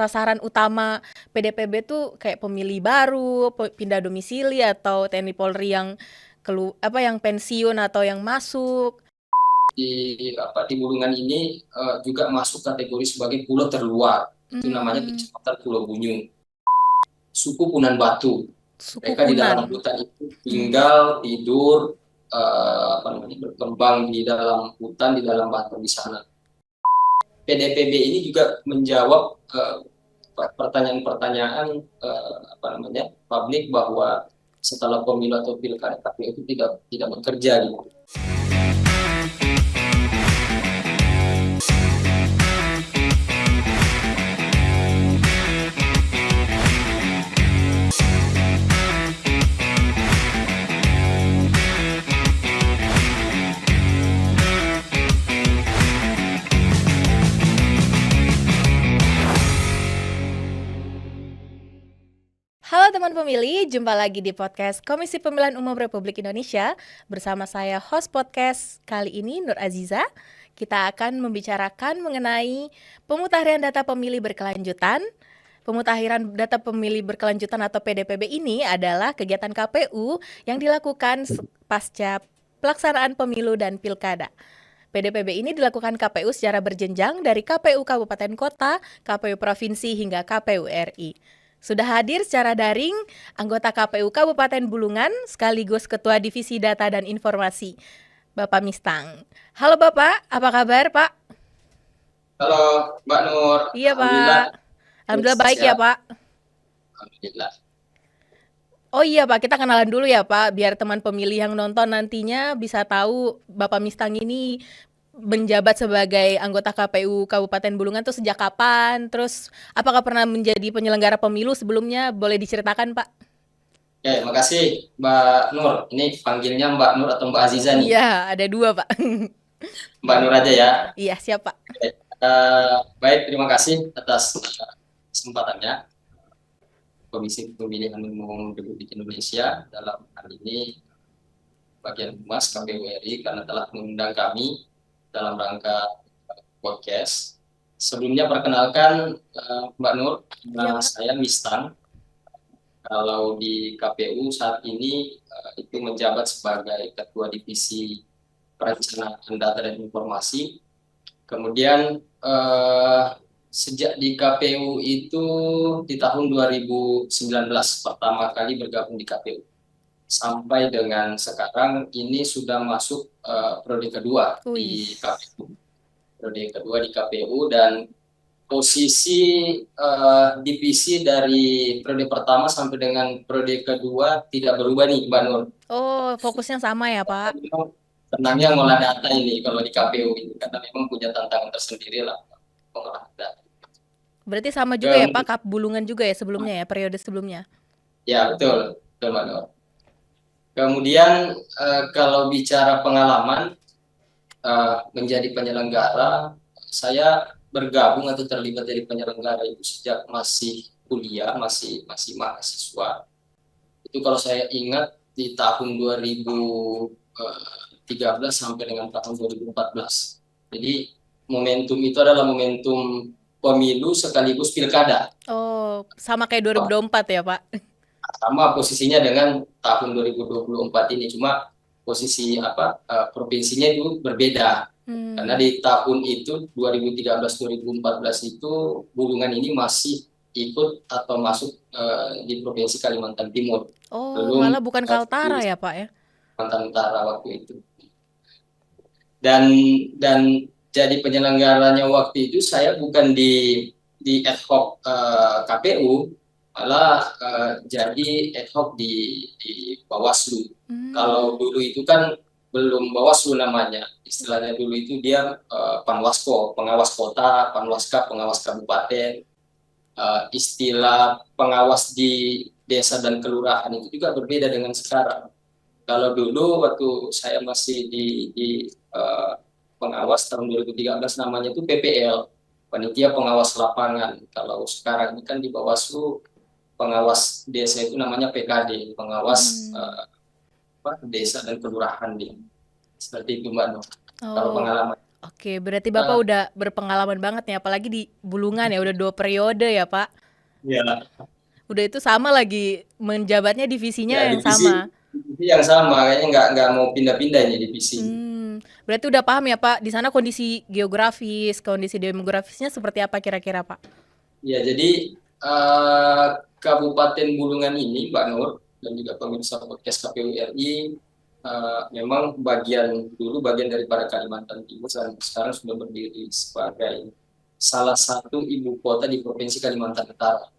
sasaran utama PDPB tuh kayak pemilih baru, pindah domisili atau TNI Polri yang yang pensiun atau yang masuk. Di Bulungan ini juga masuk kategori sebagai pulau terluar. Itu namanya Hmm, Kecamatan Pulau Bunyung. Suku Punan Batu. suku Mereka di Punan. dalam hutan itu Hmm. tinggal, tidur, berkembang di dalam hutan, di dalam batu di sana. PDPB ini juga menjawab pertanyaan-pertanyaan publik bahwa setelah pemilu atau pilkada KPU itu tidak bekerja gitu. Halo teman pemilih, jumpa lagi di podcast Komisi Pemilihan Umum Republik Indonesia. Bersama saya host podcast kali ini, Nur Aziza. Kita akan membicarakan mengenai pemutahiran data pemilih berkelanjutan. Pemutahiran data pemilih berkelanjutan atau PDPB ini adalah kegiatan KPU yang dilakukan pasca pelaksanaan pemilu dan pilkada. PDPB ini dilakukan KPU secara berjenjang dari KPU Kabupaten Kota, KPU Provinsi, hingga KPU RI. Sudah hadir secara daring anggota KPU Kabupaten Bulungan sekaligus Ketua Divisi Data dan Informasi, Bapak Mistang. Halo Bapak, apa kabar Pak? Halo Mbak Nur, Iya Alhamdulillah Pak, Alhamdulillah baik ya sehat. Pak. Alhamdulillah. Oh iya Pak, kita kenalan dulu ya Pak, biar teman pemilih yang nonton nantinya bisa tahu Bapak Mistang ini menjabat sebagai anggota KPU Kabupaten Bulungan tuh sejak kapan? Terus apakah pernah menjadi penyelenggara pemilu sebelumnya? Boleh diceritakan Pak? Oke, makasih Mbak Nur. Ini panggilnya Mbak Nur atau Mbak Aziza nih? Iya, ada dua Pak. Mbak Nur aja ya. Iya, siap Pak. Oke. Baik, terima kasih atas kesempatannya. Komisi Pemilihan Umum Republik Indonesia dalam hal ini bagian Humas KPU RI karena telah mengundang kami dalam rangka podcast. Sebelumnya perkenalkan Mbak Nur, Iya Pak. saya Mistang. Kalau di KPU saat ini itu menjabat sebagai Ketua Divisi Perencanaan Data dan Informasi. Kemudian sejak di KPU itu di tahun 2019 pertama kali bergabung di KPU. Sampai dengan sekarang ini sudah masuk periode kedua Wih. di KPU. Periode kedua di KPU dan posisi divisi dari periode pertama sampai dengan periode kedua tidak berubah nih Mbak Nur. Oh, fokusnya sama ya Pak. Memang tenangnya ngolah data ini kalau di KPU ini karena memang punya tantangan tersendiri lah pengolahan data. Berarti sama juga ya Pak, Kem- Kap Bulungan juga ya sebelumnya ya, periode sebelumnya. ya betul, betul Mbak Nur. Kemudian kalau bicara pengalaman menjadi penyelenggara, saya bergabung atau terlibat dari penyelenggara itu sejak masih kuliah, masih mahasiswa. Itu kalau saya ingat di tahun 2013 sampai dengan tahun 2014. Jadi momentum itu adalah momentum pemilu sekaligus pilkada. Oh, sama kayak 2024 ya Pak. Sama posisinya dengan tahun 2024 ini, cuma posisi provinsinya itu berbeda. Karena Hmm. di tahun itu 2013-2014 itu Bulungan ini masih ikut atau masuk di Provinsi Kalimantan Timur. Oh, Belum malah bukan di Kaltara ya Pak ya. Kalimantan Utara waktu itu. Dan dan jadi penyelenggaranya waktu itu saya bukan di ad hoc KPU, malah jadi ad hoc di Bawaslu. Kalau Hmm. dulu itu kan belum Bawaslu namanya, istilahnya dulu itu dia Panwasko, pengawas kota, Panwaska, pengawas kabupaten. Istilah pengawas di desa dan kelurahan itu juga berbeda dengan sekarang. Kalau dulu waktu saya masih di pengawas tahun 2013 namanya itu PPL, Panitia Pengawas Lapangan. Kalau sekarang ini kan di Bawaslu pengawas desa itu namanya PKD, pengawas Hmm. desa dan kelurahan di seperti itu Mbak Nur. Kalau Oh, pengalaman. Oke, berarti Bapak Nah, udah berpengalaman banget nih, apalagi di Bulungan ya, udah 2 periode ya, Pak. ya, Udah itu sama lagi menjabatnya divisinya ya yang sama. divisi yang sama, kayaknya nggak mau pindah-pindah ini divisi. Berarti udah paham ya, Pak, di sana kondisi geografis, kondisi demografisnya seperti apa kira-kira, Pak? Ya, jadi eh, Kabupaten Bulungan ini, Mbak Nur, dan juga pemirsa podcast KPU RI, memang bagian daripada Kalimantan Timur dan sekarang sudah berdiri sebagai salah satu ibu kota di Provinsi Kalimantan Utara.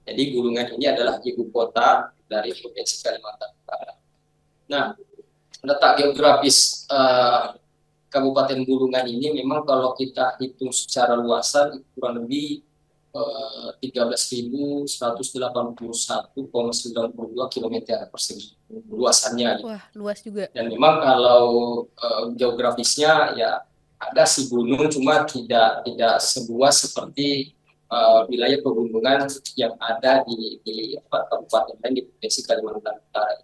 Jadi Bulungan ini adalah ibu kota dari Provinsi Kalimantan Utara. Nah, letak geografis Kabupaten Bulungan ini memang kalau kita hitung secara luasan kurang lebih 13.181,92 kilometer persegi luasannya. Wah, luas juga. Dan memang kalau geografisnya ya ada sih gunung, cuma tidak seluas seperti wilayah pegunungan yang ada di kabupaten lain di Provinsi Kalimantan Utara.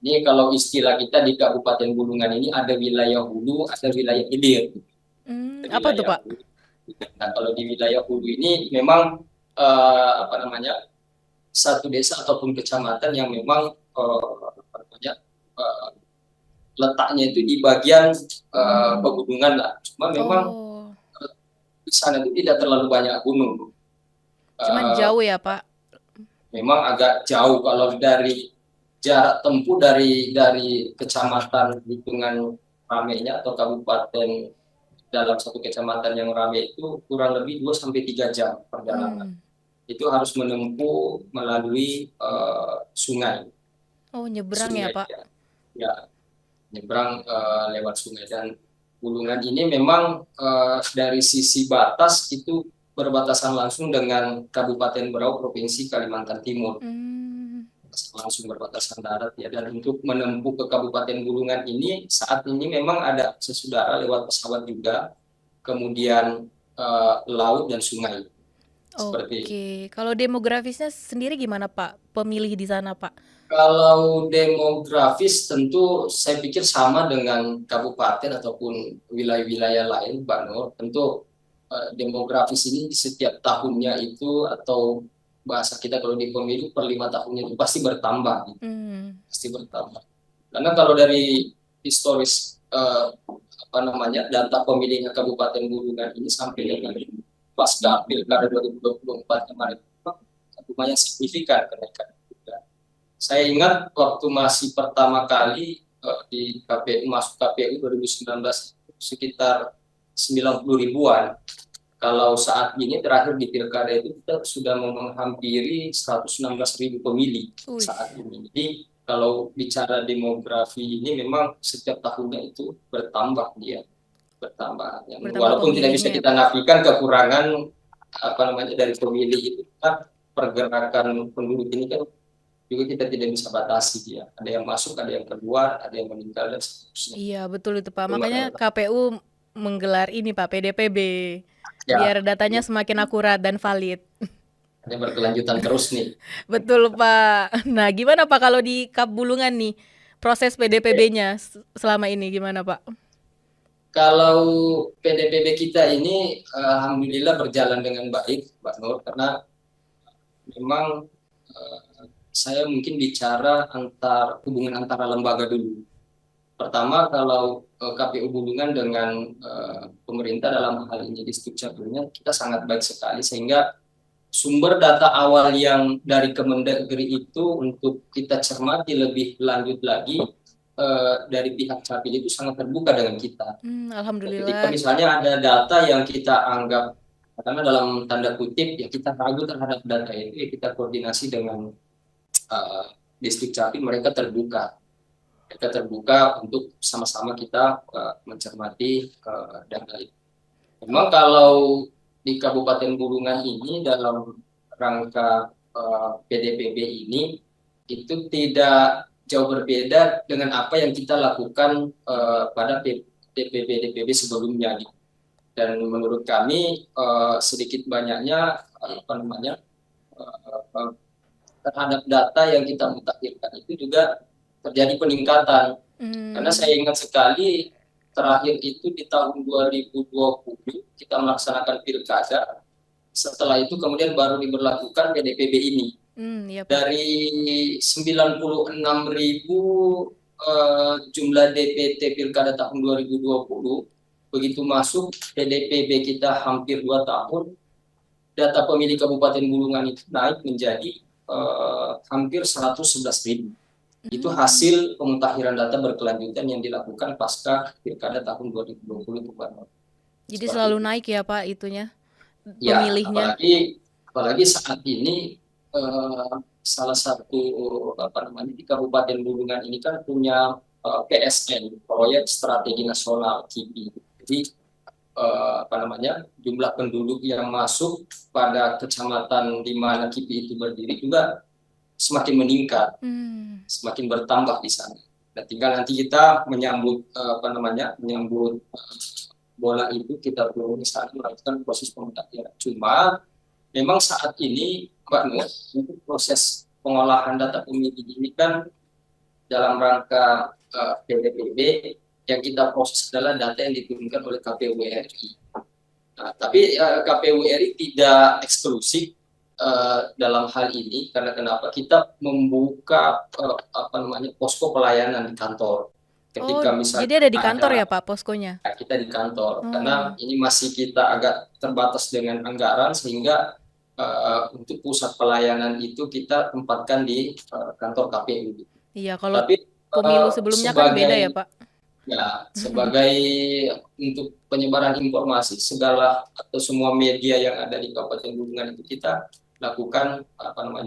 Ini kalau istilah kita di Kabupaten Bulungan ini ada wilayah hulu, ada wilayah hilir. Apa tuh, Wilayah Pak? hulu. Nah, kalau di wilayah hulu ini memang apa namanya, satu desa ataupun kecamatan yang memang apa namanya, eh, letaknya itu di bagian pegunungan lah. Cuma memang Oh, di sana itu tidak terlalu banyak gunung. cuman Eh, jauh ya, Pak? Memang agak jauh kalau dari jarak tempuh dari kecamatan hitungan ramainya atau kabupaten dalam satu kecamatan yang ramai itu kurang lebih 2 sampai 3 jam perjalanan. Hmm. Itu harus menempuh melalui sungai, Oh, nyebrang ya, Pak? ya, ya nyebrang lewat sungai. Dan Bulungan ini memang dari sisi batas itu berbatasan langsung dengan Kabupaten Berau, Provinsi Kalimantan Timur, Hmm. langsung berbatasan darat ya. Dan untuk menempuh ke Kabupaten Bulungan ini saat ini memang ada sesudara lewat pesawat juga, kemudian laut dan sungai seperti. Oke, kalau demografisnya sendiri gimana, Pak? Pemilih di sana, Pak? Kalau demografis tentu saya pikir sama dengan kabupaten ataupun wilayah-wilayah lain, Mbak Nur. Tentu demografis ini setiap tahunnya itu, atau bahasa kita kalau di pemilu per 5 tahunnya itu pasti bertambah, gitu. Hmm. Pasti bertambah. Karena kalau dari historis apa namanya, data pemilihnya Kabupaten Bulungan ini sampai dengan pasca pilkada 2024 kemarin lumayan signifikan kenaikan. Saya ingat waktu masih pertama kali di KPU, masuk KPU 2019 sekitar 90 ribuan. Kalau saat ini terakhir di pilkada itu kita sudah menghampiri 116.000 pemilih Wih. saat ini. Jadi kalau bicara demografi ini memang setiap tahunnya itu bertambah dia, bertambah. Bertambah Walaupun tidak bisa pemilihnya ya, kita Pak? nafikan kekurangan apa namanya dari pemilih itu, kan pergerakan penduduk ini kan juga kita tidak bisa batasi dia. Ada yang masuk, ada yang keluar, ada yang meninggal dan seterusnya. Iya, betul itu, Pak. Itu Mbak Makanya Nora. KPU menggelar ini, Pak, PDPB. Ya, Biar datanya semakin akurat dan valid. ada berkelanjutan terus nih. Betul, Pak. Nah, gimana, Pak, kalau di Kap Bulungan nih? Proses PDPB-nya selama ini gimana, Pak? Kalau PDPB kita ini alhamdulillah berjalan dengan baik, Mbak Nur, karena memang saya mungkin bicara hubungan antara lembaga dulu. Pertama, kalau KPU Bulungan dengan pemerintah dalam hal ini di Dukcapilnya kita sangat baik sekali, sehingga sumber data awal yang dari Kemendagri itu untuk kita cermati lebih lanjut lagi dari pihak Capil itu sangat terbuka dengan kita. Ketika Alhamdulillah. misalnya ada data yang kita anggap karena dalam tanda kutip ya kita ragu terhadap data itu, ya kita koordinasi dengan uh, Distrik Capil, mereka terbuka untuk sama-sama kita mencermati data itu. Memang kalau di Kabupaten Bulungan ini dalam rangka PDPB ini itu tidak jauh berbeda dengan apa yang kita lakukan pada DPB sebelumnya. Dan menurut kami sedikit banyaknya apa namanya terhadap data yang kita mutakhirkan itu juga terjadi peningkatan. Karena Hmm. saya ingat sekali terakhir itu di tahun 2020 kita melaksanakan pilkada. Setelah itu kemudian baru diberlakukan PDPB ini. Iya Pak. Dari 96.000 jumlah DPT pilkada tahun 2020, begitu masuk PDPB kita hampir 2 tahun, data pemilih Kabupaten Bulungan itu naik menjadi hampir 111.000. Itu hasil pemutakhiran data berkelanjutan yang dilakukan pasca pilkada tahun 2020 itu Pak. Jadi Seperti selalu itu. naik ya Pak itunya, Ya, pemilihnya. apalagi saat ini salah satu di Kabupaten Bulungan ini kan punya PSN, Proyek Strategi Nasional KIPI. Jadi jumlah penduduk yang masuk pada kecamatan di mana KIPI itu berdiri juga semakin meningkat, semakin bertambah di sana. Dan tinggal nanti kita menyambut menyambut bola itu, kita belum bisa melakukan proses pemutakhiran. Cuma memang saat ini Mbak Nur, untuk proses pengolahan data pemilih ini kan dalam rangka PDPB, yang kita proses adalah data yang diturunkan oleh KPU RI. Nah, tapi KPU RI tidak eksklusif dalam hal ini, karena kenapa kita membuka posko pelayanan di kantor. Oh, Ketika misalnya jadi ada di kantor ya ada Pak poskonya? kita di kantor, karena Oh, ini masih kita agak terbatas dengan anggaran, sehingga untuk pusat pelayanan itu kita tempatkan di kantor KPU. iya kalau Tapi pemilu sebelumnya kan beda ya sebagai Pak? sebagai untuk penyebaran informasi, segala atau semua media yang ada di Kabupaten Bulungan itu kita lakukan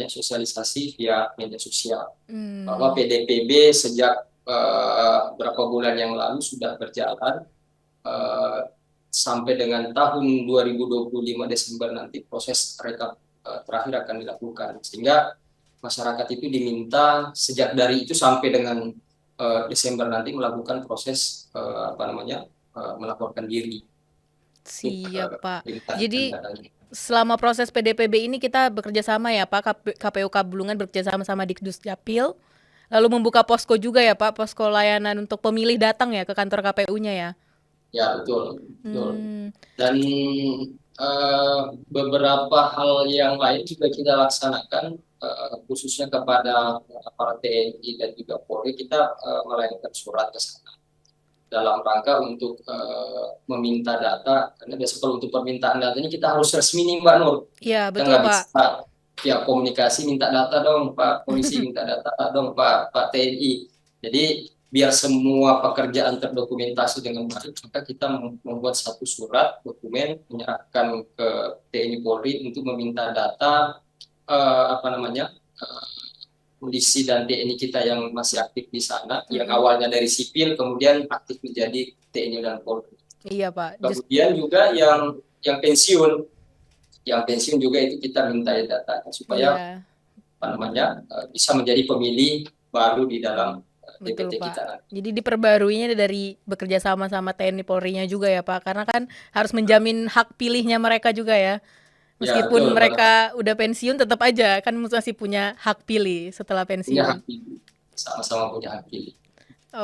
sosialisasi via media sosial, bahwa PDPB sejak berapa bulan yang lalu sudah berjalan, eh, sampai dengan tahun 2025 Desember nanti proses rekap terakhir akan dilakukan, sehingga masyarakat itu diminta sejak dari itu sampai dengan Desember nanti melakukan proses melaporkan diri untuk Siap Pak. melimpahkan Jadi datanya. selama proses PDPB ini kita bekerja sama ya Pak, KPUK Bulungan bekerja sama sama Dikdus Dapil, lalu membuka posko juga ya Pak, posko layanan untuk pemilih datang ya ke kantor KPU-nya ya. Ya, betul, betul. Hmm, Dan beberapa hal yang lain juga kita laksanakan, khususnya kepada aparat TNI dan juga Polri. Kita melayangkan surat ke sana dalam rangka untuk meminta data, karena biasa kalau untuk permintaan data ini kita harus resmi nih Mbak Nur. iya Kita betul nggak Pak. bisa ya komunikasi minta data dong Pak Polisi, minta data dong Pak TNI. Jadi biar semua pekerjaan terdokumentasi dengan baik, maka kita membuat satu surat dokumen menyerahkan ke TNI Polri untuk meminta data eh, apa namanya eh, polisi dan TNI kita yang masih aktif di sana, yang awalnya dari sipil kemudian aktif menjadi TNI dan Polri. Iya Pak. Kemudian juga yang pensiun, juga itu kita minta datanya supaya Iya bisa menjadi pemilih baru di dalam betul DPT Pak. kita nanti. Jadi diperbaruinya dari bekerja sama sama TNI Polri-nya juga ya Pak, karena kan harus menjamin hak pilihnya mereka juga ya. Ya, Meskipun betul, mereka udah pensiun tetap aja kan masih punya hak pilih setelah punya pensiun. hak pilih, sama-sama punya hak pilih.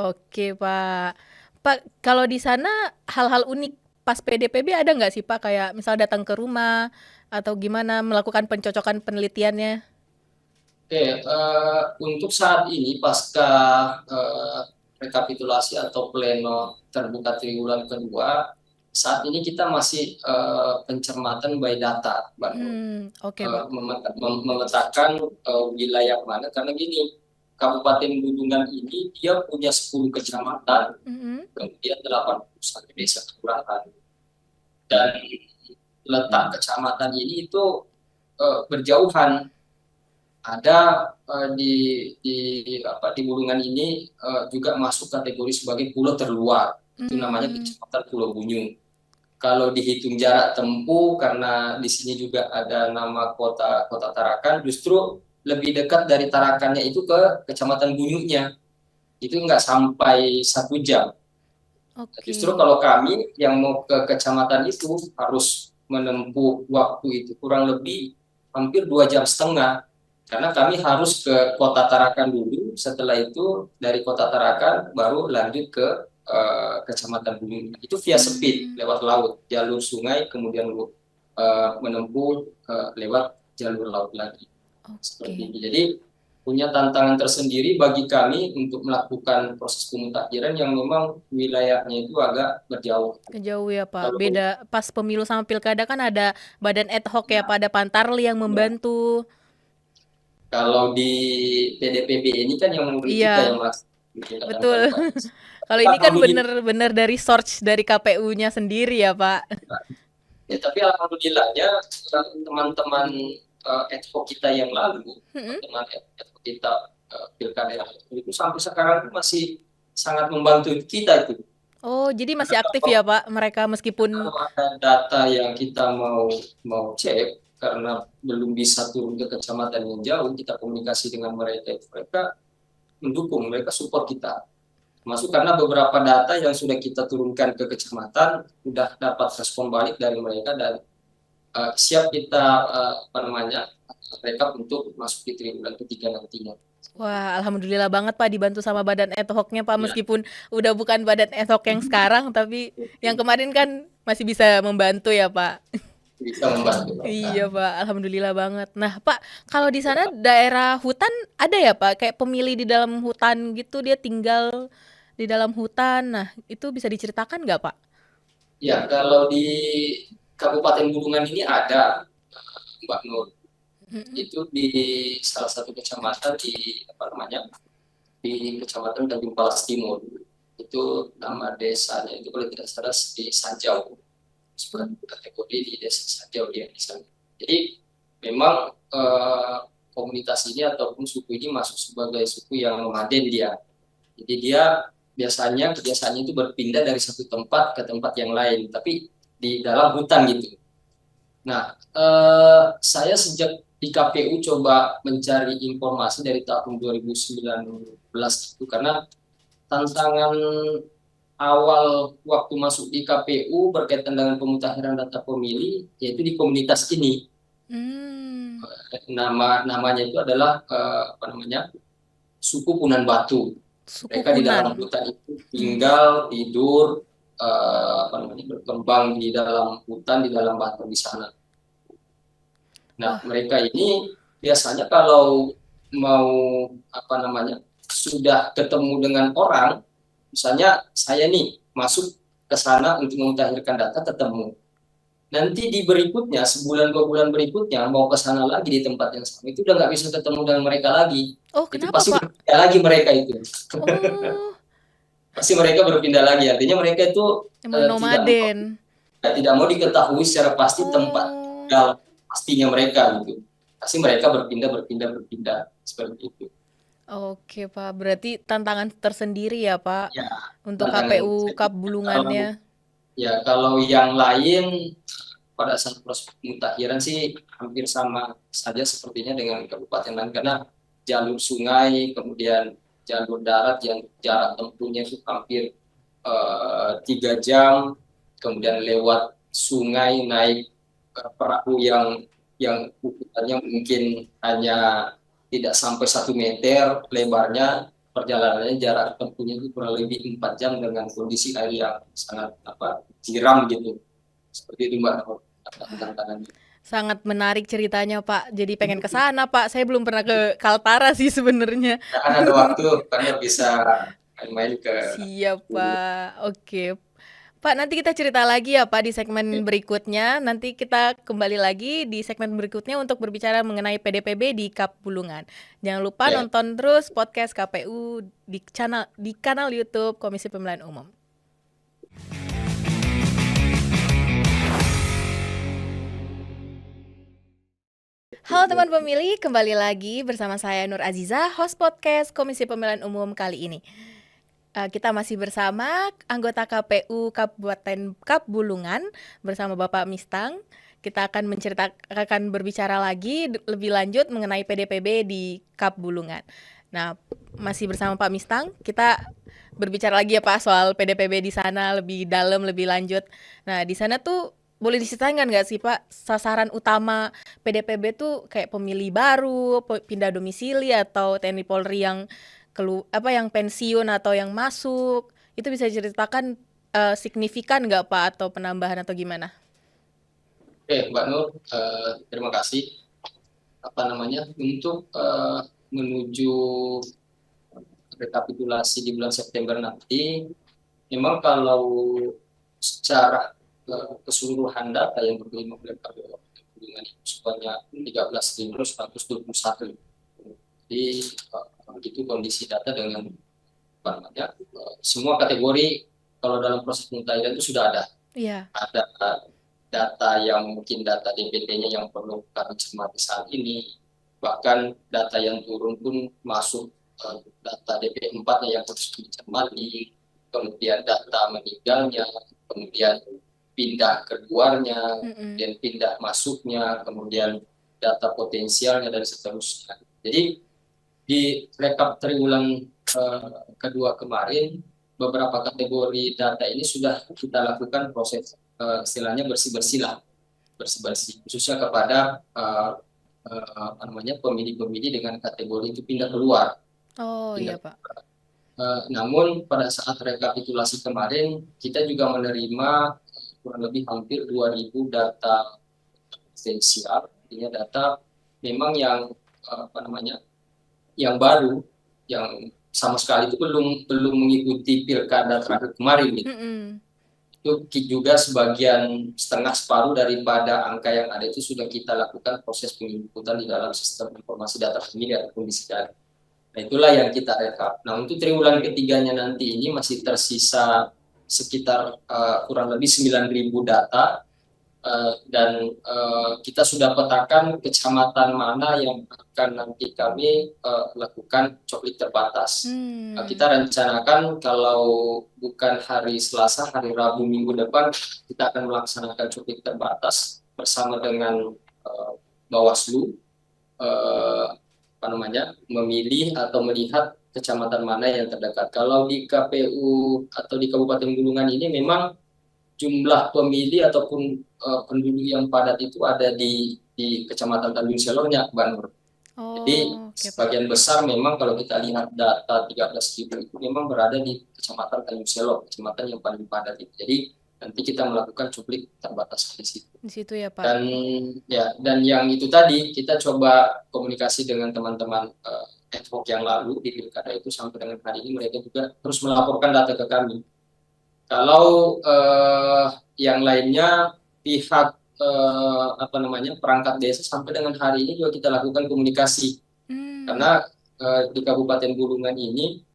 Oke, Pak. Pak, kalau di sana hal-hal unik pas PDPB ada nggak sih, Pak? Kayak misal datang ke rumah atau gimana melakukan pencocokan penelitiannya? Oke, untuk saat ini pasca eh, rekapitulasi atau pleno terbuka triwulan kedua, saat ini kita masih pencermatan by data, Mbak Nur. Oke, Pak. Memetakan wilayah mana, karena gini, Kabupaten Bulungan ini dia punya 10 kecamatan, kemudian 81 desa kelurahan, dan letak kecamatan ini itu berjauhan. Ada di Bulungan ini juga masuk kategori sebagai pulau terluar, itu namanya Kecamatan Pulau Bunyung. Kalau dihitung jarak tempuh, karena di sini juga ada nama kota Tarakan, justru lebih dekat dari Tarakannya itu ke Kecamatan Bunyunya, itu nggak sampai 1 jam. Justru Oke. kalau kami yang mau ke kecamatan itu harus menempuh waktu itu kurang lebih hampir 2 jam setengah, karena kami harus ke kota Tarakan dulu, setelah itu dari kota Tarakan baru lanjut ke Kecamatan Bulungan. Itu via speed lewat laut, jalur sungai, kemudian menempuh lewat jalur laut lagi. Seperti Oke. itu. Jadi punya tantangan tersendiri bagi kami untuk melakukan proses pemutakhiran yang memang wilayahnya itu agak berjauh. Kejauh ya Pak. Kalau Beda pas pemilu sama pilkada kan ada badan ad hoc ya ya, Pak, ada Pantarli yang ya. membantu. Kalau di PDPB ini kan yang menurut kita Iya, yang melaksanakan betul. kampanye. Kalau ini kan Alhamdulillah, bener-bener dari source dari KPU-nya sendiri ya Pak. ya, tapi alhamdulillahnya teman-teman ad hoc kita yang lalu, Mm-mm. teman-teman ad hoc kita pilkada yang lalu itu sampai sekarang itu masih sangat membantu kita itu. Oh, jadi Karena masih aktif kalau ya Pak mereka meskipun. kalau ada data yang kita mau mau cek karena belum bisa turun ke kecamatan yang jauh, kita komunikasi dengan mereka, mereka mendukung, mereka support kita. Masuk karena beberapa data yang sudah kita turunkan ke kecamatan sudah dapat respon balik dari mereka dan siap kita apa namanya rekap untuk masuk di triwulan ketiga nantinya. Wah, alhamdulillah banget Pak dibantu sama badan ad hoc-nya Pak, Ya, meskipun udah bukan badan ad hoc yang sekarang, tapi yang kemarin kan masih bisa membantu ya Pak. bisa membantu mereka. Iya Pak, alhamdulillah banget. Nah Pak, kalau di sana daerah hutan ada ya Pak, kayak pemilih di dalam hutan gitu, dia tinggal di dalam hutan. Nah, itu bisa diceritakan nggak Pak? Ya, kalau di Kabupaten Bulungan ini ada Mbak Nur, Mm-mm. itu di salah satu kecamatan di apa namanya di Kecamatan Tanjung Palas Timur. Itu nama desanya itu kalau tidak salah di Sanjau, sebuah kategori di desa Sanjau dia di sana. Jadi memang komunitas ini ataupun suku ini masuk sebagai suku yang nomaden dia. Jadi dia biasanya kebiasaannya itu berpindah dari satu tempat ke tempat yang lain, tapi di dalam hutan gitu. Nah, saya sejak di KPU coba mencari informasi dari tahun 2019 itu karena tantangan awal waktu masuk di KPU berkaitan dengan pemutakhiran data pemilih yaitu di komunitas ini. Hmm, Namanya itu adalah apa namanya suku Punan Batu. suku Mereka di Punan. dalam hutan itu Hmm. tinggal, tidur, apa namanya berkembang di dalam hutan, di dalam batu di sana. Nah, Wah, mereka ini biasanya kalau mau apa namanya sudah ketemu dengan orang, misalnya saya nih masuk ke sana untuk memutahirkan data ketemu. Nanti di berikutnya sebulan 2 bulan berikutnya mau ke sana lagi di tempat yang sama itu udah nggak bisa ketemu dengan mereka lagi. oh Itu kenapa pasti Pak? berpindah lagi mereka itu. Oh, Pasti mereka berpindah lagi. Artinya mereka itu emang nomaden. tidak mau diketahui secara pasti tempat Oh. tinggal pastinya mereka gitu. Pasti mereka berpindah seperti itu. Oke Pak, berarti tantangan tersendiri ya Pak Ya, untuk tantangan KPU Kap kalau Bulungannya. kalau yang lain pada saat proses pemutakhiran sih hampir sama saja sepertinya dengan kabupaten lain karena jalur sungai kemudian jalur darat yang jarak tempuhnya itu hampir 3 jam, kemudian lewat sungai naik perahu yang ukurannya mungkin hanya tidak sampai 1 meter lebarnya, perjalanannya jarak tempuhnya itu kurang lebih 4 jam dengan kondisi air yang sangat apa siram gitu, seperti itu Mbak tantangannya. Sangat menarik ceritanya Pak. Jadi pengen ke sana Pak. Saya belum pernah ke Kaltara sih sebenarnya. Kan ada waktu karena bisa main-main ke Siap Pak. Oke. Pak, nanti kita cerita lagi ya Pak di segmen berikutnya. Nanti kita kembali lagi di segmen berikutnya untuk berbicara mengenai PDPB di Kap Bulungan. Jangan lupa ya. nonton terus podcast KPU di kanal YouTube Komisi Pemilihan Umum. Halo teman pemilih, kembali lagi bersama saya Nur Aziza, host podcast Komisi Pemilihan Umum kali ini. Kita masih bersama anggota KPU Kabupaten Kap Bulungan bersama Bapak Mistang. Kita akan berbicara lagi lebih lanjut mengenai PDPB di Kap Bulungan. Nah, masih bersama Pak Mistang, kita berbicara lagi ya Pak soal PDPB di sana lebih dalam, lebih lanjut. Nah, di sana tuh boleh diceritakan nggak sih Pak sasaran utama PDPB tuh kayak pemilih baru, pindah domisili atau TNI Polri yang yang pensiun atau yang masuk Itu bisa diceritakan signifikan nggak Pak atau penambahan atau gimana? Oke, Mbak Nur, terima kasih. Untuk menuju rekapitulasi di bulan September nanti, memang kalau secara keseluruhan data yang diterima oleh KPU dengan itu sebanyak 13.121. Jadi itu kondisi data dengan semua kategori. Kalau dalam proses pemutakhiran itu sudah Iya. ada data yang mungkin data DPT-nya yang perlu kami cermati saat ini, bahkan data yang turun pun masuk data DP4-nya yang harus dicermati, kemudian data meninggalnya, kemudian pindah keluarnya, Mm-mm. dan pindah masuknya, kemudian data potensialnya dan seterusnya. Jadi di rekap triwulan kedua kemarin, beberapa kategori data ini sudah kita lakukan proses istilahnya bersih-bersih lah, bersih-bersih, khususnya kepada pemilih-pemilih dengan kategori itu pindah keluar. Oh Pindah. iya Pak. Namun pada saat rekapitulasi kemarin, kita juga menerima kurang lebih hampir 2.000 data esensial, artinya data memang yang yang baru, yang sama sekali itu belum belum mengikuti pilkada terakhir kemarin gitu. Mm-mm. Itu juga sebagian setengah separuh daripada angka yang ada itu sudah kita lakukan proses penginputan di dalam sistem informasi data pemilih ataupun di SIDAG. Nah, itulah yang kita rekap. Nah, untuk triwulan ketiganya nanti ini masih tersisa sekitar kurang lebih 9.000 data, dan kita sudah petakan kecamatan mana yang akan nanti kami lakukan coklik terbatas. Hmm. Kita rencanakan kalau bukan hari Selasa, hari Rabu minggu depan kita akan melaksanakan coklik terbatas bersama dengan Bawaslu, eh, memilih atau melihat kecamatan mana yang terdekat. Kalau di KPU atau di Kabupaten Bulungan ini memang jumlah pemilih ataupun penduduk yang padat itu ada di Kecamatan Tanjung Selornya, Bang Nur. Jadi Oh, oke Pak. sebagian besar memang kalau kita lihat data 13.000 itu memang berada di Kecamatan Tanjung Selor, kecamatan yang paling padat itu. Jadi nanti kita melakukan cuplik terbatas di situ. Di situ ya Pak. Dan dan yang itu tadi kita coba komunikasi dengan teman-teman ad hoc yang lalu di pilkada itu, sampai dengan hari ini mereka juga terus melaporkan data ke kami. Kalau yang lainnya pihak perangkat desa, sampai dengan hari ini juga kita lakukan komunikasi, Hmm. karena di Kabupaten Bulungan ini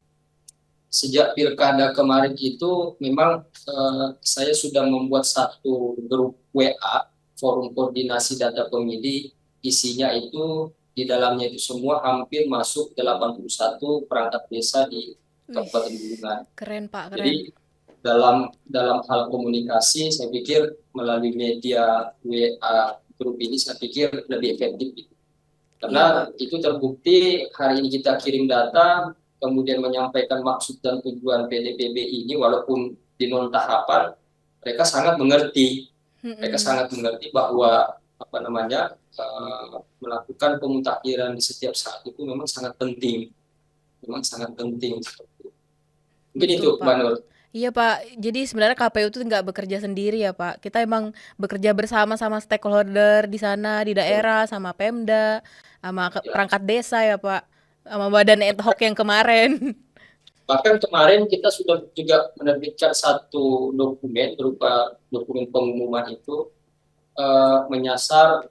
sejak pilkada kemarin itu memang saya sudah membuat satu grup WA, forum koordinasi data pemilih. Isinya itu di dalamnya itu semua hampir masuk 81 perangkat desa di Wih, Kabupaten Bulungan. keren Pak, keren. Jadi dalam dalam hal komunikasi, saya pikir melalui media WA grup ini saya pikir lebih efektif gitu. Iya Pak. Karena itu terbukti hari ini kita kirim data, kemudian menyampaikan maksud dan tujuan PDPB ini, walaupun di non tahapan, mereka sangat mengerti. Mereka Mm-mm. sangat mengerti bahwa melakukan pemutakhiran di setiap saat itu memang sangat penting, memang sangat penting. Mungkin itu, Betul Mbak Pak. Nur. Iya Pak, jadi sebenarnya KPU itu nggak bekerja sendiri ya Pak. Kita emang bekerja bersama sama stakeholder di sana, di daerah, sama Pemda, sama Ya. perangkat desa ya Pak, sama badan ad hoc yang kemarin. Bahkan kemarin kita sudah juga menerbitkan satu dokumen berupa dokumen pengumuman itu, menyasar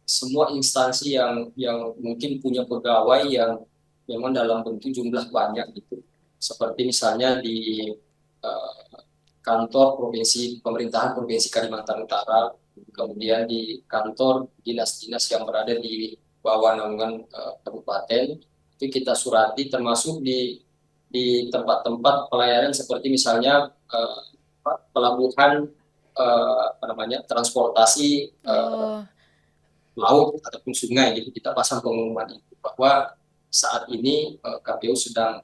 semua instansi yang mungkin punya pegawai yang memang dalam bentuk jumlah banyak gitu. Seperti misalnya di eh, kantor provinsi, pemerintahan Provinsi Kalimantan Utara, kemudian di kantor dinas-dinas yang berada di bawah naungan kabupaten, itu kita surati, termasuk di tempat-tempat pelayanan seperti misalnya pelabuhan, transportasi Oh, laut ataupun sungai gitu. Kita pasang pengumuman itu bahwa saat ini KPU sedang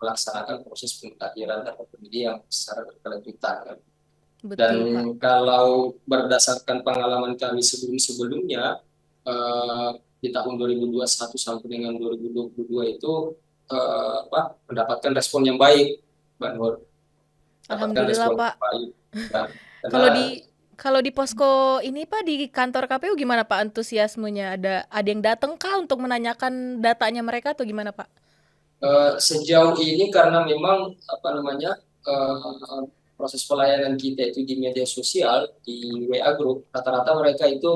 melaksanakan proses pemutakhiran data pemilih yang secara berkelanjutan. Dan betul Pak. kalau berdasarkan pengalaman kami sebelum-sebelumnya, di tahun 2021 sampai dengan 2022 itu mendapatkan respon yang baik Mbak Nur, dapatkan Alhamdulillah, respon Pak. yang baik. Ya, karena Kalau di posko ini Pak, di kantor KPU gimana Pak antusiasmenya? Ada yang datang kah untuk menanyakan datanya mereka atau gimana Pak? sejauh ini karena memang apa namanya proses pelayanan kita itu di media sosial di WA Group, rata-rata mereka itu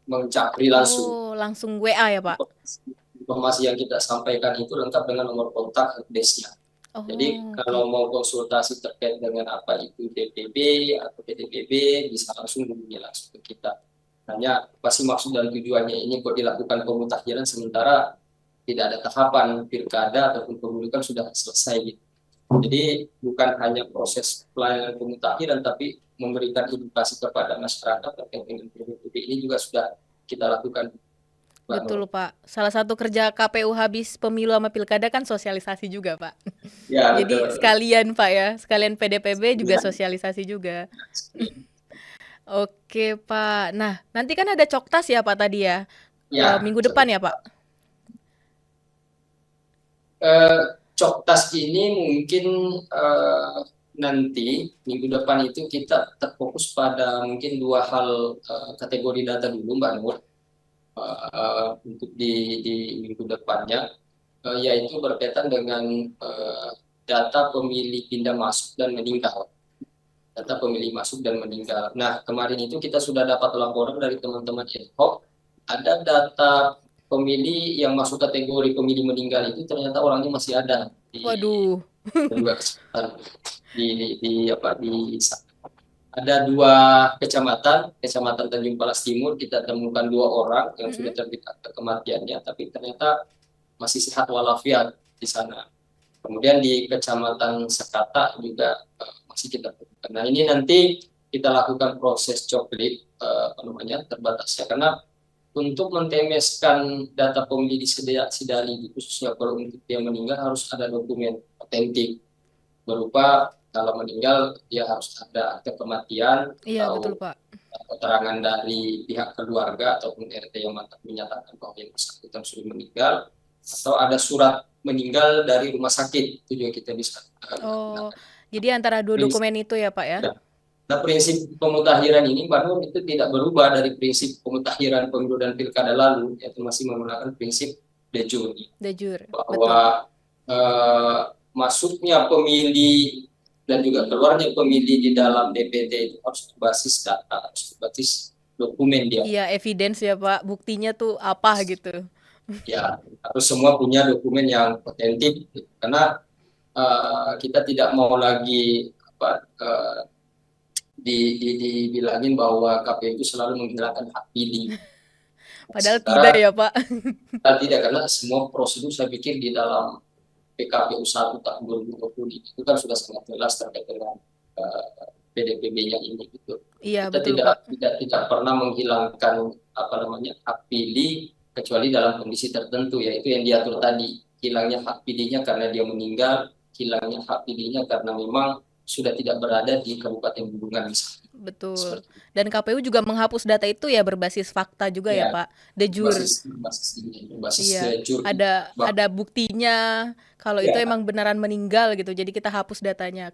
mencapri langsung. Oh, langsung WA ya Pak? Informasi yang kita sampaikan itu lengkap dengan nomor kontak helpdesk-nya. Jadi Oh, oke. kalau mau konsultasi terkait dengan apa itu DPB atau PDPB bisa langsung hubungi langsung ke kita. Hanya pasti maksud dan tujuannya ini kok dilakukan pemutakhiran sementara tidak ada tahapan pilkada ataupun pemilu kan sudah selesai gitu. Jadi bukan hanya proses pelayanan pemutakhiran tapi memberikan edukasi kepada masyarakat terkait dengan PDPB ini juga sudah kita lakukan, Mbak Nur. Betul Pak. Salah satu kerja KPU habis pemilu sama pilkada kan sosialisasi juga Pak. Ya Jadi betul. sekalian Pak ya, sekalian PDPB juga Ya, sosialisasi juga. Oke Pak. Nah, nanti kan ada Coktas ya Pak tadi ya. ya. Minggu depan ya Pak? eh, Coktas ini mungkin eh, nanti minggu depan itu kita terfokus pada mungkin dua hal kategori data dulu Mbak Nur untuk di minggu depannya yaitu berkaitan dengan data pemilih pindah masuk dan meninggal. Data pemilih masuk dan meninggal. Nah, kemarin itu kita sudah dapat laporan dari teman-teman ad hoc, ada data pemilih yang masuk kategori pemilih meninggal itu ternyata orangnya masih ada di Waduh. dua kecamatan di ada dua kecamatan, Kecamatan Tanjung Palas Timur kita temukan dua orang yang sudah Mm-mm. terbit akta kematiannya, tapi ternyata masih sehat walafiat di sana. Kemudian di Kecamatan Sekata juga masih kita temukan. Nah ini nanti kita lakukan proses coklit apa namanya terbatasnya karena untuk mentemeskan data pemilih di Sidali khususnya kalau untuk dia meninggal harus ada dokumen otentik berupa kalau meninggal dia harus ada akte kematian Iya betul atau Pak. keterangan dari pihak keluarga ataupun RT yang menyatakan bahwa yang bersangkutan sudah meninggal atau ada surat meninggal dari rumah sakit itu juga kita bisa Oh, gunakan. jadi antara dua Prinsip, dokumen itu ya Pak ya? nah, prinsip pemutakhiran ini Mbak Nur itu tidak berubah dari prinsip pemutakhiran pemilu dan pilkada lalu yaitu masih menggunakan prinsip de jure De jure, betul. bahwa eh, masuknya pemilih dan juga keluarnya pemilih di dalam DPT itu harus berbasis data, harus berbasis dokumen dia. Iya, evidence ya Pak, buktinya tuh apa gitu. Ya, harus semua punya dokumen yang otentik karena kita tidak mau lagi apa dibilangin bahwa KPU itu selalu menghilangkan hak pilih. Padahal tidak Sementara ya Pak. tidak karena semua prosedur saya pikir di dalam PKPU 1 tahun 2020 itu kan sudah sangat jelas terkait dengan PDPB-nya ini gitu. Iya, Kita betul Pak. tidak pernah menghilangkan apa namanya hak pilih kecuali dalam kondisi tertentu yaitu yang diatur tadi hilangnya hak pilihnya karena dia meninggal, hilangnya hak pilihnya karena memang sudah tidak berada di Kabupaten Bulungan misalnya. Betul. Seperti Dan KPU juga menghapus data itu ya berbasis fakta juga ya ya Pak. De jure. berbasis Iya, jur ada buktinya kalau itu ya emang beneran meninggal gitu. Jadi kita hapus datanya.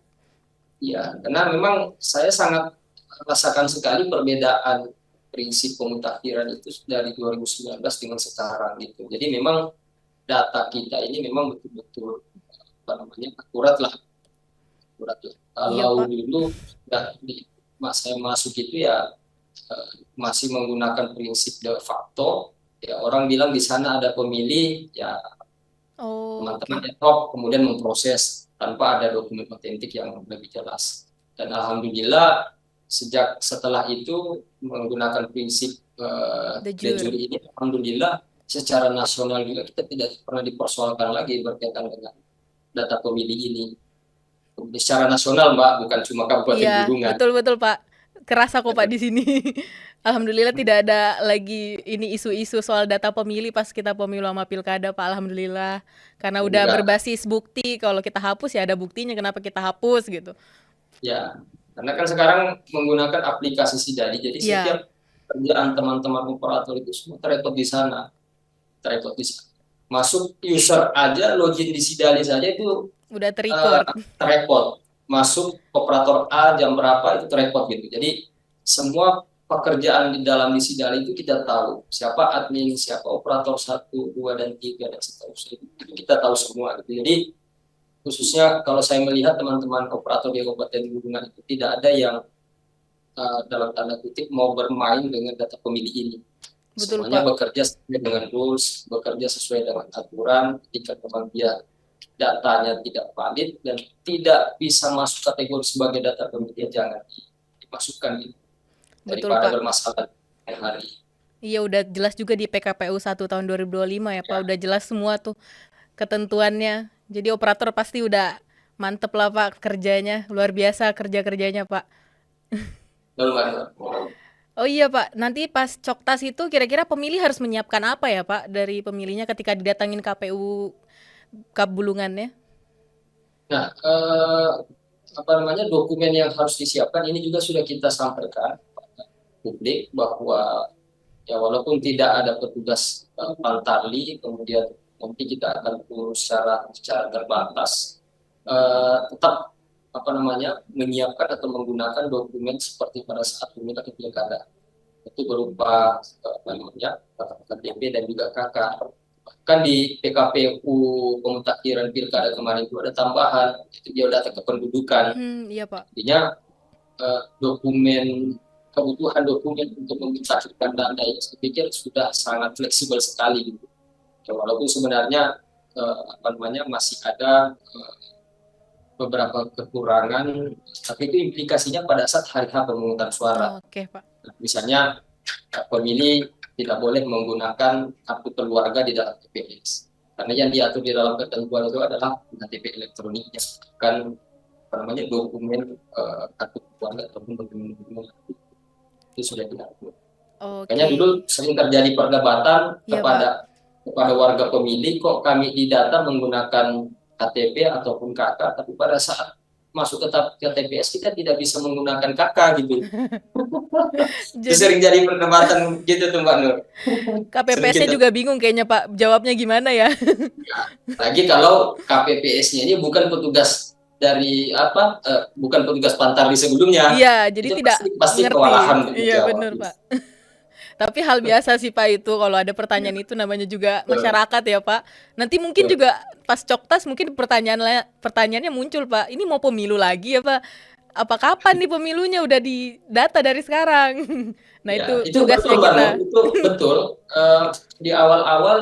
ya karena memang saya sangat rasakan sekali perbedaan prinsip pemutakhiran itu dari 2019 dengan sekarang gitu. Jadi memang data kita ini memang betul-betul apa namanya akurat lah, akurat lah. Iya Kalau Pak. dulu di saya masuk itu ya masih menggunakan prinsip de facto, ya orang bilang di sana ada pemilih, ya Oh, teman-teman oke. ad hoc kemudian memproses tanpa ada dokumen otentik yang lebih jelas. Dan alhamdulillah sejak setelah itu menggunakan prinsip De de jure. jure ini, alhamdulillah secara nasional juga kita tidak pernah dipersoalkan lagi berkaitan dengan data pemilih ini. Secara nasional, Mbak, bukan cuma Kabupaten Iya, Bulungan. betul betul Pak. Kerasa kok Pak di sini. Alhamdulillah tidak ada lagi ini isu-isu soal data pemilih pas kita pemilu sama pilkada Pak. Alhamdulillah. Karena udah Enggak, berbasis bukti. Kalau kita hapus ya ada buktinya kenapa kita hapus gitu. ya. Karena kan sekarang menggunakan aplikasi Sidali, jadi Iya. setiap kerjaan teman-teman operator itu semua terekod di sana. Terekod di sana. Masuk user aja, login di Sidali saja itu Udah eh, terrecord. terrecord. Masuk operator A jam berapa itu terrecord gitu. Jadi semua pekerjaan di dalam di Sidal itu kita tahu siapa admin, siapa operator satu, dua dan tiga dan seterusnya. Itu kita tahu semua gitu. Jadi khususnya kalau saya melihat teman-teman operator di Kabupaten Bulungan itu tidak ada yang dalam tanda kutip mau bermain dengan data pemilih ini. Betul, Semuanya Pak. bekerja sesuai dengan rules, bekerja sesuai dengan aturan. Ketika memang dia datanya tidak valid dan tidak bisa masuk kategori sebagai data pemilih, jangan dimasukkan gitu, Betul, daripada Pak. bermasalah hari. Iya, udah jelas juga di PKPU 1 tahun 2025 ya, Pak. Ya, Udah jelas semua tuh ketentuannya. Jadi operator pasti udah mantep lah, Pak, kerjanya. Luar biasa kerja-kerjanya, Pak. lalu ada Oh iya, Pak. Nanti pas Coktas itu kira-kira pemilih harus menyiapkan apa ya, Pak, dari pemilihnya ketika didatangin KPU Bulungannya? nah, apa namanya dokumen yang harus disiapkan ini juga sudah kita sampaikan kepada publik bahwa ya walaupun tidak ada petugas pantarli, kemudian nanti kita akan urus secara terbatas, tetap apa namanya menyiapkan atau menggunakan dokumen seperti pada saat pemilu atau pilkada, itu berupa apa namanya KTP dan juga KK. Bahkan di PKPU pemutakhiran pilkada kemarin itu ada tambahan, itu dia data kependudukan. Iya, Pak. Artinya dokumen kebutuhan dokumen untuk memintakan data ini saya pikir sudah sangat fleksibel sekali gitu. Ya, walaupun sebenarnya apa namanya masih ada beberapa kekurangan, tapi itu implikasinya pada saat hari H pemungutan suara. Oke, Pak. Misalnya pemilih tidak boleh menggunakan kartu keluarga di dalam TPS. Karena yang diatur di dalam ketentuan itu adalah KTP elektroniknya, bukan apa namanya dokumen kartu keluarga ataupun dokumen itu sudah diatur. Makanya dulu Oke. sering terjadi perdebatan Iya, Pak. kepada warga pemilih, kok kami didata menggunakan KTP ataupun KK, tapi pada saat masuk ke TPS kita tidak bisa menggunakan KK gitu. Itu Jadi sering jadi perdebatan gitu tuh Mbak Nur. Sering KPPS-nya kita juga bingung kayaknya, Pak. Jawabnya gimana ya? lagi kalau KPPS-nya ini bukan petugas dari apa bukan petugas pantar di sebelumnya, Iya, jadi itu tidak pasti ngerti. kewalahan untuk Iya, menjawab. bener, Pak. Tapi hal biasa sih, Pak, itu kalau ada pertanyaan itu namanya juga masyarakat ya, Pak. Nanti mungkin juga pas Coktas mungkin pertanyaannya muncul, Pak. Ini mau pemilu lagi ya, Pak? Apa kapan nih pemilunya udah di data dari sekarang? Nah, Ya, itu itu betul tugasnya Mbak Nur, kita. itu betul. Di awal-awal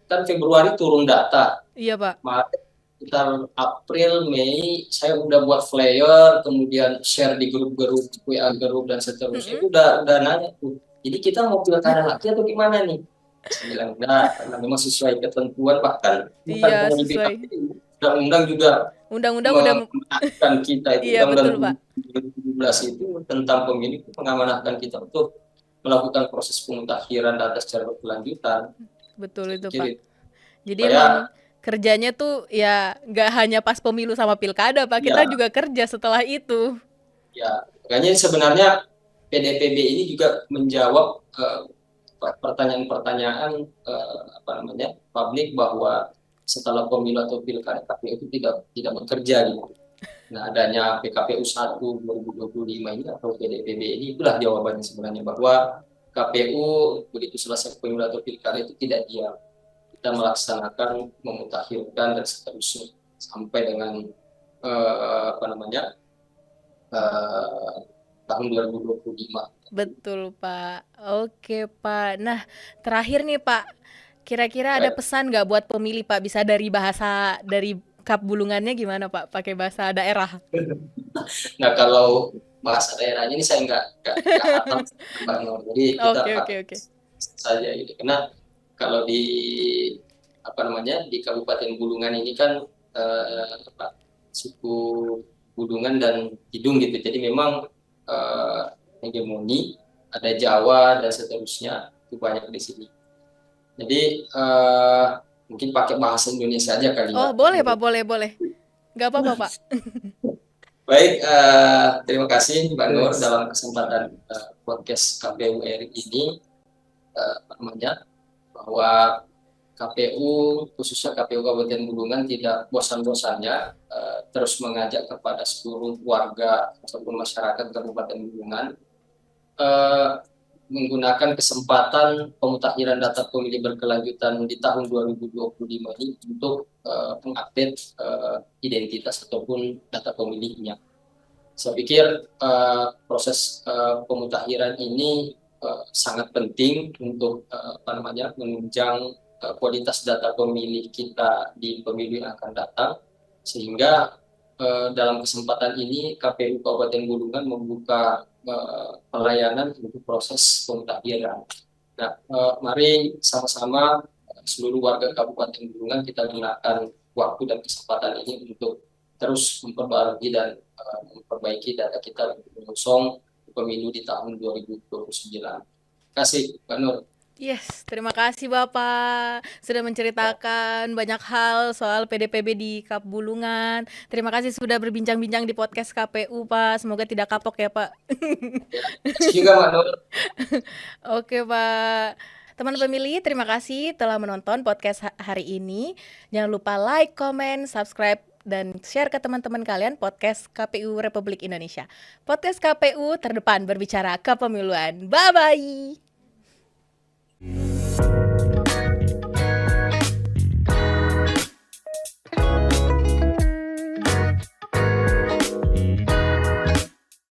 kan Februari turun data, Iya, Pak. Maret, sekitar April, Mei, saya udah buat flyer, kemudian share di grup-grup, WA grup dan seterusnya. Mm-mm. Itu udah nanya tuh. Jadi kita mau pilkada lagi atau gimana nih? Saya bilang enggak, karena memang sesuai ketentuan, bahkan bukan Iya, hanya di sesuai BKP, undang-undang juga undang-undang udah mengamanahkan kita itu, iya, undang-undang betul, Pak. 2017 itu tentang pemilu itu mengamanahkan kita untuk melakukan proses pemutakhiran data secara berkelanjutan. Betul Saya itu, pikir Pak. itu Jadi emang supaya kerjanya tuh ya nggak hanya pas pemilu sama pilkada, Pak. Kita ya juga kerja setelah itu. ya makanya sebenarnya PDPB ini juga menjawab pertanyaan-pertanyaan apa namanya publik bahwa setelah pemilu atau pilkada KPU itu tidak bekerja gitu. Nah, adanya PKPU 1 2025 ini atau PDPB ini itulah jawabannya sebenarnya bahwa KPU begitu selesai pemilu atau pilkada itu tidak diam. Kita melaksanakan memutakhirkan dan seterusnya sampai dengan apa namanya eh, tahun 2025. Betul, Pak. Oke, Pak. Nah, terakhir nih, Pak. Kira-kira ada pesan nggak buat pemilih, Pak? Bisa dari Kap Bulungannya gimana, Pak? Pakai bahasa daerah. Nah, kalau bahasa daerahnya ini saya nggak hafal, Mbak Nur. Jadi kita Oke, oke, pakai oke. saja gitu. Karena kalau di apa namanya di Kabupaten Bulungan ini kan apa, suku Bulungan dan Kidung gitu. Jadi memang eh, hegemoni ada Jawa dan seterusnya itu banyak di sini. Jadi mungkin pakai bahasa Indonesia aja kali Oh, Mbak. boleh, Pak. Boleh, boleh. Nggak apa-apa, Pak. Baik, terima kasih Mbak Nur dalam kesempatan podcast KPU RI ini apa namanya bahwa KPU, khususnya KPU Kabupaten Bulungan tidak bosan-bosannya terus mengajak kepada seluruh warga ataupun masyarakat Kabupaten Bulungan eh, menggunakan kesempatan pemutakhiran data pemilih berkelanjutan di tahun 2025 ini untuk mengupdate identitas ataupun data pemilihnya. Saya pikir proses pemutakhiran ini sangat penting untuk menunjang kualitas data pemilih kita di pemilu yang akan datang, sehingga dalam kesempatan ini KPU Kabupaten Bulungan membuka pelayanan untuk proses pemutakhiran. Nah, mari sama-sama seluruh warga Kabupaten Bulungan kita gunakan waktu dan kesempatan ini untuk terus memperbarui dan memperbaiki data kita untuk mengusung pemilu di tahun 2029. Terima kasih, Mbak Nur. Yes, terima kasih Bapak sudah menceritakan banyak hal soal PDPB di Kap Bulungan. Terima kasih sudah berbincang-bincang di podcast KPU, Pak. Semoga tidak kapok ya, Pak. Terima kasih juga, Mbak Nur. Oke, Pak. Teman pemilih, terima kasih telah menonton podcast hari ini. Jangan lupa like, comment, subscribe, dan share ke teman-teman kalian podcast KPU Republik Indonesia. Podcast KPU terdepan berbicara kepemiluan. Bye-bye.